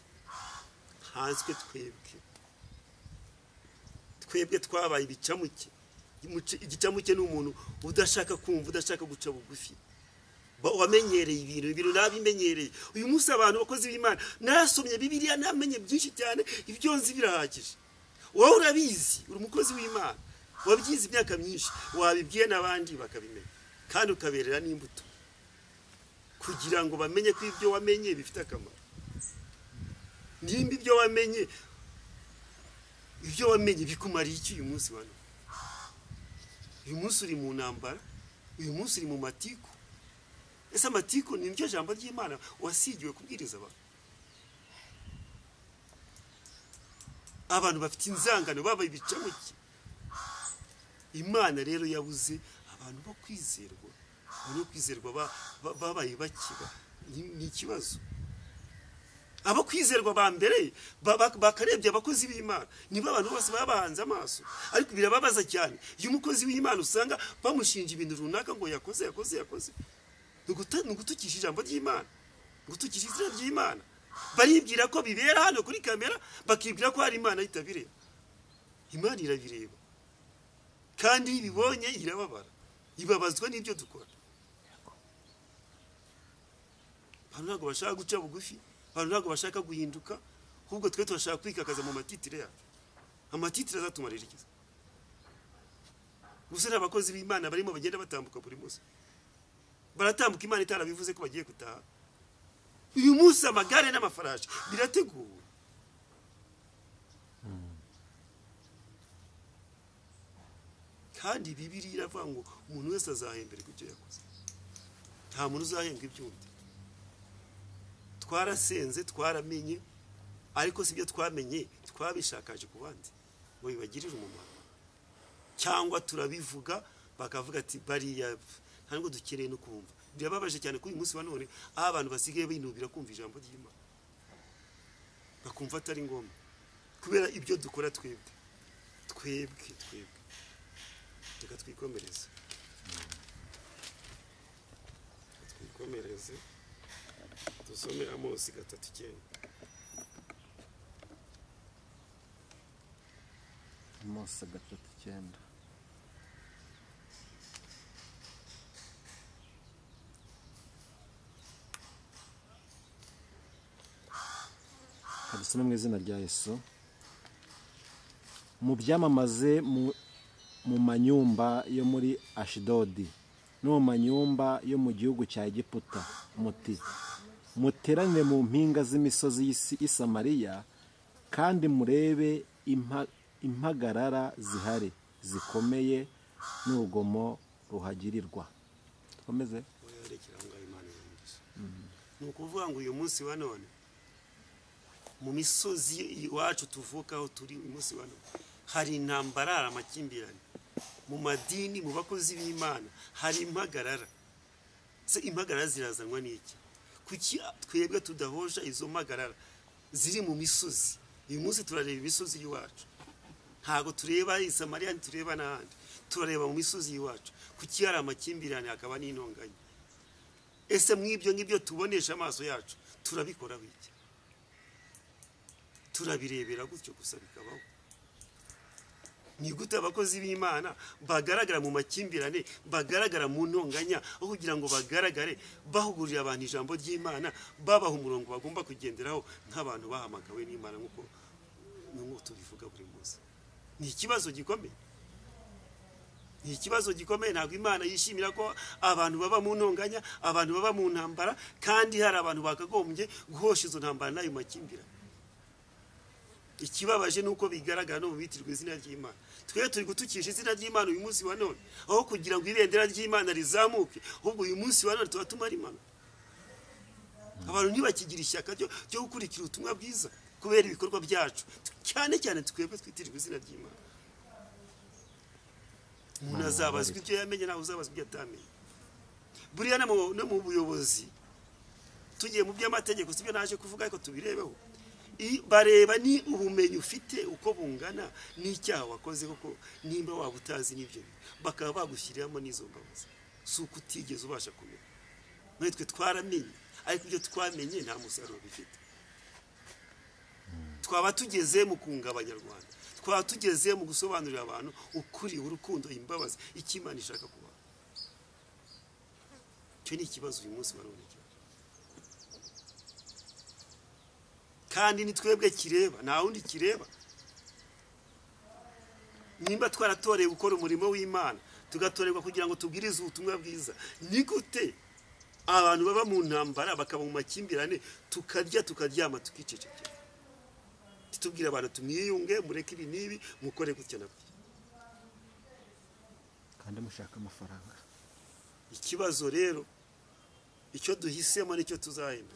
Hanswe twebwe twabaye ibicamuke. Igicamuke ni umuntu udashaka kumva, udashaka guca bugufi, wamenyereye ibintu nabimenyereye. Uyu munsi abantu bakozi b'Imana narasomye Bibiliya namenye byinshi cyane, ibyo nzi birahagije. Wowe urabizi, uri umukozi w'Imana, wabyize imyaka myinshi, wabibwiye n'abandi bakabimenya, kandi ukaberera n'imbuto kugira ngo bamenye ko ibyo wamenye bifite akamaro. Nimba ibyo wamenye bikumariye iki uyu munsi wa none? Uyu munsi uri mu ntambara, uyu munsi uri mu matiku. Ese amatiku ni ryo jambo ry'Imana wasigiwe kubwiriza abantu bafite inzangano, babaye ibicamuke. Imana rero yabuze abantu bo kwizerwa, abantu bo kwizerwa babaye bakiba. Ni ikibazo. Abo kwizerwa ba mbere bakarebye abakozi b'Imana, niba abantu bose babahanze amaso. Ariko birababaza cyane iyo umukozi w'Imana usanga bamushinja ibintu runaka ngo yakoze. Nugutukisha ijambo ry'Imana, gutukisha izina ry'Imana. Baribwira ko bibera hano kuri kamera, bakibwira ko hari Imana itabireba. Imana irabireba, kandi ibibonye irababara, ibabazwa n'ibyo dukora. Abantu ntabwo bashaka guca bugufi, abantu ntabwo bashaka guhinduka, ahubwo twe turashaka kwikakaza mu matitire yacu. Amatitire azatumarira iki? Gusa n'abakozi b'Imana barimo bagenda batambuka buri munsi, baratambuka Imana itarabivuze ko bagiye gutaha. Uyu munsi amagare n'amafarashi birateguwe. Kandi Bibiliya iravuga ngo umuntu wese azahemberwa ibyo yakoze, nta muntu uzahembwa iby'undi. Twarasenze, twaramenye, ariko si byo twamenye twabishakaje ku bandi ngo bibagirire umumaro, cyangwa turabivuga bakavuga ati bariya ntabwo dukeneye no kumva. Birababaje cyane ko uyu munsi wa none aho abantu basigaye binubira kumva ijambo ry'Imana, bakumva atari ngombwa kubera ibyo dukora twebwe. Reka twikomereze dusome Amosi 3:9. Amosi 3:9. Dusome mu izina rya Yesu. Mu byamamaze mu manyumba yo muri Ashidodi no mu manyumba yo mu gihugu cya Egiputa, muteranire mu mpinga z'imisozi y'i Samariya, kandi murebe impagarara zihari zikomeye n'urugomo ruhagirirwa. Komeze. Ni ukuvuga ngo uyu munsi wa none mu misozi iwacu tuvukaho turi uyu munsi wa none hari intambara, amakimbirane mu madini, mu bakozi b'Imana hari impagarara. Se impagarara zirazanwa n'iki? Kuki twebwe tudahoja izo mpagarara ziri mu misozi? Uyu munsi turareba imisozi y'iwacu, ntago tureba i Samariya, tureba n'ahandi, turareba mu misozi y'iwacu. Kuki hari amakimbirane hakaba n'intonganya? Ese mw'ibyo ngibyo tubonesha amaso yacu turabikora biki? Turabirebera gutyo gusa bikabaho? Ni gute abakozi b'Imana bagaragara mu makimbirane, bagaragara mu ntonganya, aho kugira ngo bagaragare bahugurira abantu ijambo ry'Imana, babaha umurongo bagomba kugenderaho nk'abantu bahamagawe n'Imana nk'uko tubivuga buri munsi? Ni ikibazo gikomeye, ni ikibazo gikomeye. Ntabwo Imana yishimira ko abantu baba mu ntonganya, abantu baba mu ntambara, kandi hari abantu bakagombye guhosha izo ntambara n'ayo makimbirane. Ikibabaje nuko bigaragara no mu bitirwa izina ry'Imana. Twe turi gutukisha izina ry'Imana uyu munsi wa none, aho kugira ngo ibendera ry'Imana rizamuke, ahubwo uyu munsi wa none tuba tumara Imana. Abantu ntibakigira ishyaka ryo gukurikira ubutumwa bwiza kubera ibikorwa byacu, cyane cyane twebwe twitirirwa izina ry'Imana. Umuntu azabazwa ibyo yamenye, nawe uzabazwa ibyo atamenye. Buriya no mu buyobozi tugiye mu by'amategeko, sibyo naje kuvuga, ariko tubirebeho. Bareba ni ubumenyi ufite uko bungana n'icyaha wakoze, kuko nimba waba utazi n'ibyo bakaba bagushyiramo n'izo mbabazi si uko utigeze ubasha kumenya. Natwe twaramenye, ariko ibyo twamenye nta musaruro bifite. Twaba tugeze mu kunga abanyarwanda, twaba tugeze mu gusobanurira abantu ukuri, urukundo, imbabazi, icyo Imana ishaka kuba. Icyo ni ikibazo uyu munsi barabonekera. Kandi ni twebwe kireba, nta wundi kireba. Nimba twaratoreye gukora umurimo w'Imana, tugatorerwa kugira ngo tubwirize ubutumwa bwiza, ni gute abantu baba mu ntambara bakaba mu makimbirane, tukarya tukaryama tukicecekera? Tubwira abantu tumwiyunge, mureke ibi nibi, mukore gutya na gutya, kandi mushaka amafaranga. Ikibazo rero icyo duhisemo nicyo tuzahemba.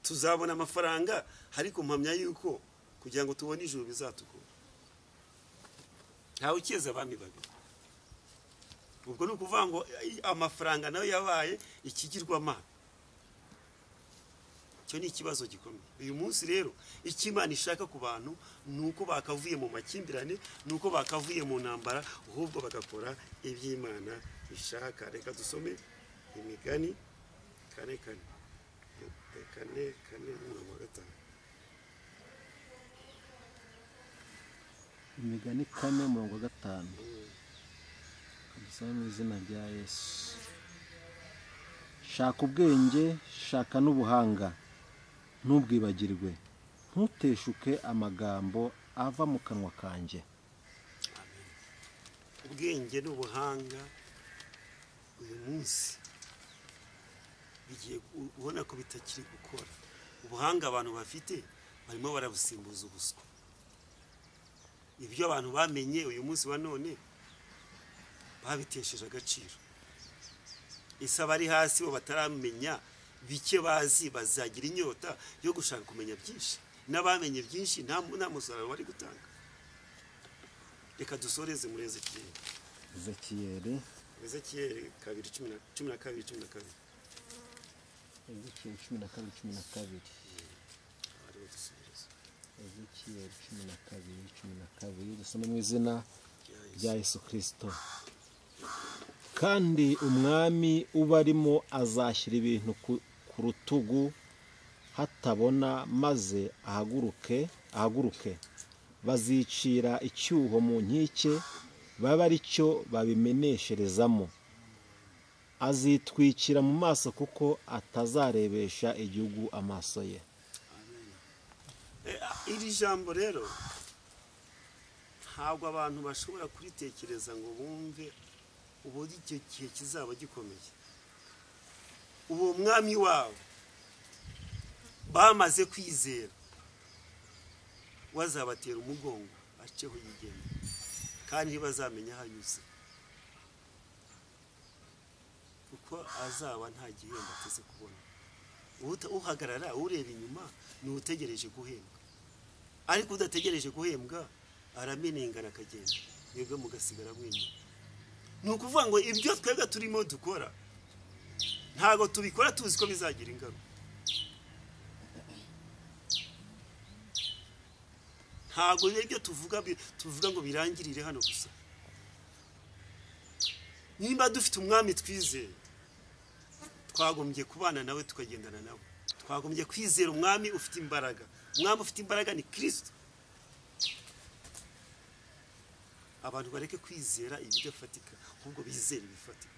Tuzabona amafaranga, ariko mpamya yuko kugira ngo tubone ijuru bizatukura. Ntawe ukeza abami babiri. Ubwo ni ukuvuga ngo amafaranga nayo yabaye ikigirwamana. Icyo ni ikibazo gikomeye. Uyu munsi rero icyo Imana ishaka ku bantu ni uko bakavuye mu makimbirane, ni uko bakavuye mu ntambara, ahubwo bagakora iby'Imana ishaka. Reka dusome Imigani 4:4. Imigani 4:5. Dusome mu izina rya Yesu. Shaka ubwenge, shaka n'ubuhanga, ntubwibagirwe, ntuteshuke amagambo ava mu kanwa kanjye. Ubwenge n'ubuhanga uyu munsi bigiye ubona ko bitakiri gukora. Ubuhanga abantu bafite barimo barabusimbuza ubuswa. Ibyo abantu bamenye uyu munsi wa none babitesheje agaciro. Isaba ari hasi bo bataramenya bike bazi, bazagira inyota yo gushaka kumenya byinshi. N'abamenye byinshi nta musaruro bari gutanga. Reka dusoreze muri Ezekiyeli. Ezekiyeli 2:12. Ezekiyeli 12:12. Ezekiyeli 12:12. Dusome mu izina rya Yesu Kristo. Kandi umwami ubarimo azashyira ibintu ku rutugu hatabona, maze ahaguruke, bazicira icyuho mu nkike, babe ari cyo babimenesherezamo. Azitwikira mu maso kuko atazarebesha igihugu amaso ye. Iri jambo rero ntabwo abantu bashobora kuritekereza ngo bumve uburyo icyo gihe kizaba gikomeye. Uwo mwami wabo bamaze kwizera wazabatera umugongo aceho yigenda, kandi ntibazamenya aho anyuze, kuko azaba nta gihembo ateze kubona. Uhagarara ureba inyuma ni utegereje guhembwa, ariko udategereje guhembwa aramenengana akagenda, mwebwe mugasigara mwenyine. Ni ukuvuga ngo ibyo twebwe turimo dukora ntago tubikora tuzi ko bizagira ingaruka. Ntago ibyo tuvuga ngo birangirire hano gusa. Nimba dufite umwami twizeye, twagombye kubana nawe tukagendana nawe. Twagombye kwizera umwami ufite imbaraga. Umwami ufite imbaraga ni Kristo. Abantu bareke kwizera ibidafatika, ahubwo bizere ibifatika.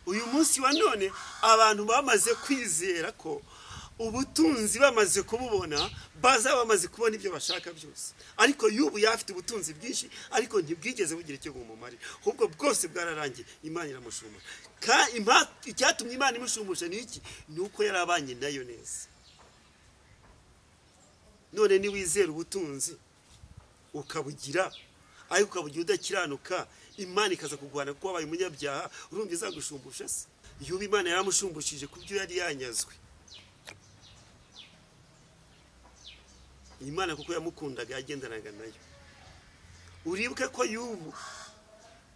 Uyu munsi wa none abantu bamaze kwizera ko ubutunzi bamaze kububona, baza bamaze kubona ibyo bashaka byose. Ariko yubu yafite ubutunzi bwinshi, ariko ntibwigeze bugira icyo bumumari, ahubwo bwose bwararangiye. Imana iramushuma. Icyatumye Imana imushumusha ni iki? Ni uko yarabanye nayo neza. None ni wizera ubutunzi ukabugira, ariko ukabugira udakiranuka, Imana ikaza kugwana kuko wabaye umunyabyaha, urumva izagushumbusha se? Yubu Imana yaramushumbishije ku byo yari yanyazwe. Imana kuko yamukundaga yagendanaga nayo. Uribuke ko yubu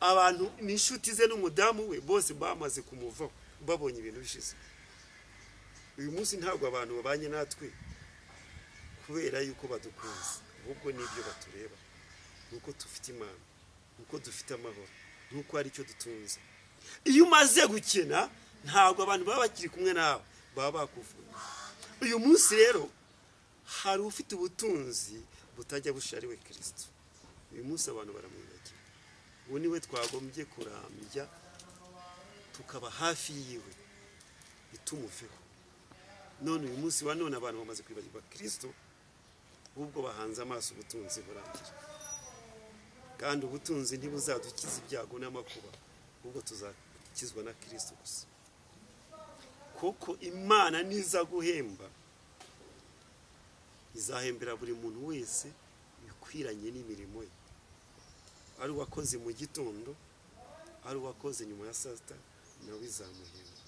abantu n'inshuti ze n'umudamu we bose bamaze kumuvaho babonye ibintu bishize. Uyu munsi ntabwo abantu babanye natwe kubera yuko badukunze, ahubwo nibyo batureba, nuko tufite Imana. nuko dufite amahoro, nuko ari cyo dutunze. Iyo umaze gukena ntabwo abantu baba bakiri kumwe nawe, baba bakuvuye. Uyu munsi rero hari ufite ubutunzi butajya bushira ari we Kristo. Uyu munsi abantu baramwibagiwe. Uwo niwe twagombye kurambya tukaba hafi yiwe bitumuveho. None uyu munsi wa none abantu bamaze kwibagirwa Kristo, ubwo bahanze amaso ubutunzi burangira. Kandi ubutunzi ntibuzadukiza ibyago n'amakuba, ubwo tuzakizwa na Kristo gusa. Koko Imana niza guhemba, izahembera buri muntu wese bikwiranye n'imirimo ye. Ari uwakoze mu gitondo, ari uwakoze nyuma ya saa sita, nawe izamuhemba.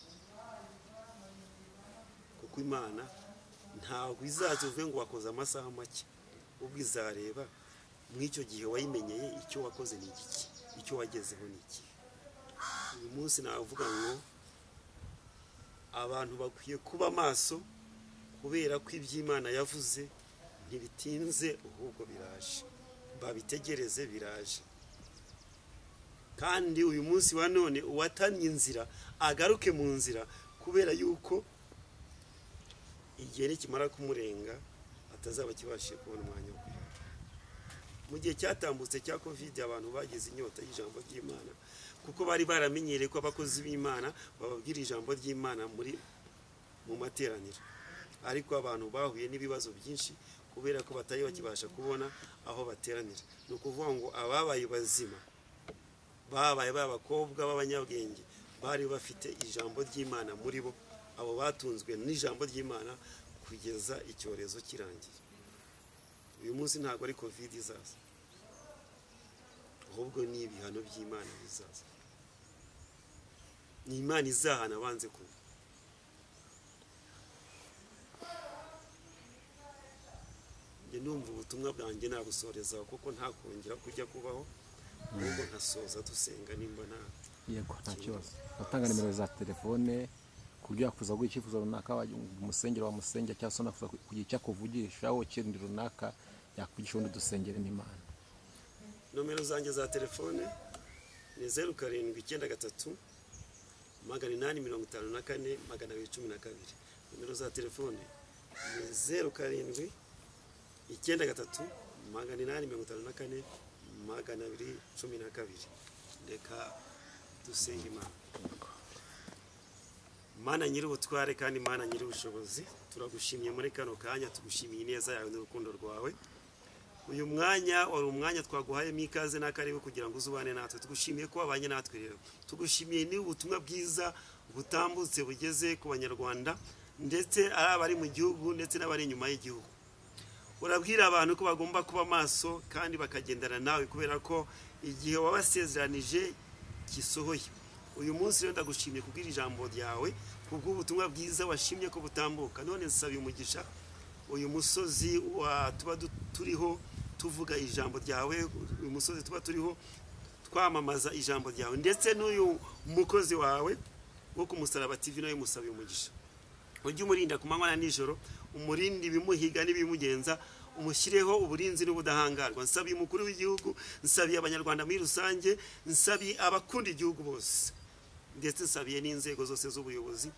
Kuko Imana ntabwo izazuve ngo wakoze amasaha make, ubwo izareba mw'icyo gihe wayimenyeye icyo wakoze ni iki, icyo wagezeho ni iki. Uyu munsi navuga ngo abantu bakwiye kuba maso, kubera ko iby'Imana yavuze ntibitinze, ahubwo biraje. Babitegereze, biraje. Kandi uyu munsi wa none uwatanye inzira agaruke mu nzira, kubera yuko igihe nikimara kumurenga atazaba kibashije kubona umwanya wo kuyobora. Mu gihe cyatambutse cya Covid abantu bagize inyota y'ijambo ry'Imana, kuko bari baramenyereye ko abakozi b'Imana bababwira ijambo ry'Imana mu materaniro. Ariko abantu bahuye n'ibibazo byinshi kubera ko batari bakibasha kubona aho bateranira. Ni ukuvuga ngo ababaye bazima, babaye b'abakobwa b'abanyabwenge, bari bafite ijambo ry'Imana muri bo, abo batunzwe n'ijambo ry'Imana kugeza icyorezo kirangiye. Uyu munsi ntabwo ari Covid izaza, ahubwo ni ibihano by'Imana bizaza. Ni Imana izahana banze kuba. Njye numva ubutumwa bwanjye nabusoreza kuko nta kongera kujya kubaho, ahubwo nkasoza dusenga nimba nta. Yego, nta kibazo. Batanga nimero za telefone kugira kuza guha icyifuzo runaka, umusengero wa musenge cyangwa se nakuza kugira icyo akuvugisha wowe kindi runaka yakwigisha undi dusengere n'Imana. Nomero zanjye za telefone ni 0793 854 212. Nomero za telefone ni 0793 854 212. Reka dusenge Imana. Mana nyiri ubutware kandi Imana nyiri ubushobozi, turagushimiye muri kano kanya, tugushimiye neza yawe n'urukundo rwawe. Uyu mwanya wari umwanya twaguhaye mikaze n'akariwe kugira ngo uzubane natwe. Tugushimiye ko wabanye natwe rero. Tugushimiye ni ubutumwa bwiza butambutse bugeze ku banyarwanda, ndetse ari abari mu gihugu ndetse n'abari inyuma y'igihugu. Urabwira abantu ko bagomba kuba maso kandi bakagendana nawe, kubera ko igihe wabasezeranije gisohoye. Uyu munsi rero ndagushimiye kubwira ijambo ryawe, kubw'ubutumwa bwiza washimye ko butambuka. None nsaba umugisha uyu musozi tuba turiho tuvuga ijambo ryawe, uyu musozi tuba turiho twamamaza ijambo ryawe, ndetse n'uyu mukozi wawe wo ku Musaraba TV nawe musaba umugisha. Ujye umurinda ku manywa na nijoro, umurindi ibimuhiga n'ibimugenza, umushyireho uburinzi n'ubudahangarwa. Nsabiye umukuru w'igihugu, nsabiye abanyarwanda muri rusange, nsabiye abakunda igihugu bose, ndetse nsabiye n'inzego zose z'ubuyobozi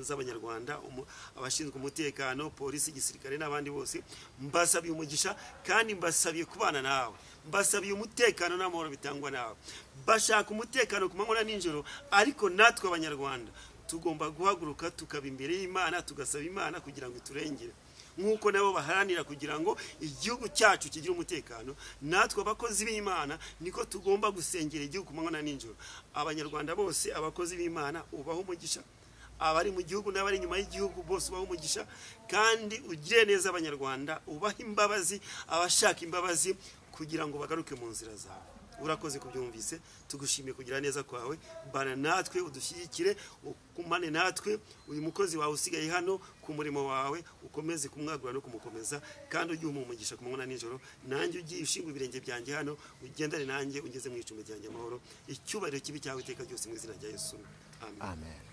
z'abanyarwanda, abashinzwe umutekano, polisi, gisirikare n'abandi bose. Mbasabiye umugisha kandi mbasabiye kubana nawe, mbasabiye umutekano n'amahoro bitangwa nawe. Bashaka umutekano ku manywa na nijoro, ariko natwe abanyarwanda tugomba guhaguruka tukaba imbere y'Imana, tugasaba Imana kugira ngo iturengere, nk'uko nabo baharanira kugira ngo igihugu cyacu kigire umutekano. Natwe abakozi b'Imana niko tugomba gusengera igihugu ku manywa na nijoro. Abanyarwanda bose, abakozi b'Imana, ubaho umugisha. Abari mu gihugu n'abari inyuma y'igihugu bose ubaho umugisha, kandi ugire neza abanyarwanda, ubaha imbabazi abashaka imbabazi kugira ngo bagaruke mu nzira zawe. Urakoze kubyumvise, tugushimiye kugira neza kwawe. Bana natwe, udushyigikire, ukumane natwe. Uyu mukozi wawe usigaye hano ku murimo wawe ukomeze kumwagura no kumukomeza, kandi ujye umugisha ku manywa na nijoro. Nanjye ugiye ushinga ibirenge byanjye hano, ugendane nanjye ungeze mu icumbi ryanjye amahoro. Icyubahiro kibi cyawe iteka ryose mu izina rya Yesu. Amen.